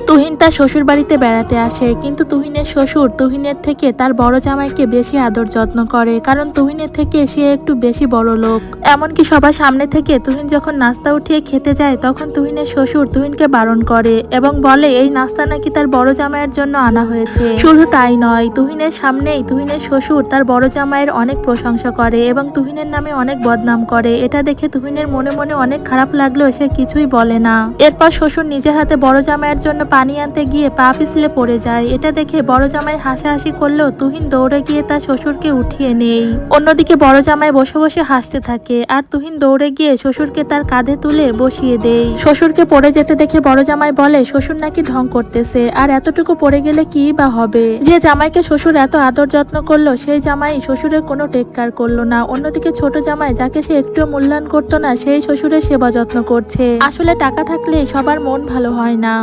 তুহিন তার শ্বশুর বাড়িতে বেড়াতে আসে, কিন্তু তুহিনের শ্বশুর তুহিনের থেকে তার বড় জামাইকে বেশি আদর যত্ন করে, কারণ তুহিনের থেকে সে একটু বেশি বড় লোক। এমনকি সবার সামনে থেকে তুহিন যখন নাস্তা উঠিয়ে খেতে যায়, তখন তুহিনের শ্বশুর তুহিনকে বারণ করে এবং বলে এই নাস্তা নাকি তার বড় জামাইয়ের জন্য আনা হয়েছে। শুধু তাই নয়, তুহিনের সামনেই তুহিনের শ্বশুর তার বড় জামাইয়ের অনেক প্রশংসা করে এবং তুহিনের নামে অনেক বদনাম করে। এটা দেখে তুহিনের মনে মনে অনেক খারাপ লাগলেও সে কিছুই বলে না। এরপর শ্বশুর নিজে হাতে বড় জামাইয়ের জন্য পানি আনতে গিয়ে পা পিছলে পড়ে যায়। এটা দেখে বড় জামাই হাসাহাসি করলেও তুহিন দৌড়ে গিয়ে তার শ্বশুরকে উঠিয়ে নেয়। অন্যদিকে বড় জামাই বসে বসে হাসতে থাকে আর তুহিন দৌড়ে গিয়ে শ্বশুরকে তার কাঁধে তুলে বসিয়ে দেয়। শ্বশুরকে পড়ে যেতে দেখে বড় জামাই বলে শ্বশুর নাকি ঢং করতেছে, আর এতটুকু পড়ে গেলে কি বা হবে। যে জামাইকে শ্বশুর এত আদর যত্ন করলো, সেই জামাই শ্বশুরের কোনো টেক্কার করলো না। অন্যদিকে ছোট জামাই, যাকে সে একটুও মূল্যায়ন করতো না, সেই শ্বশুরের সেবা যত্ন করছে। আসলে টাকা থাকলে সবার মন ভালো হয় না।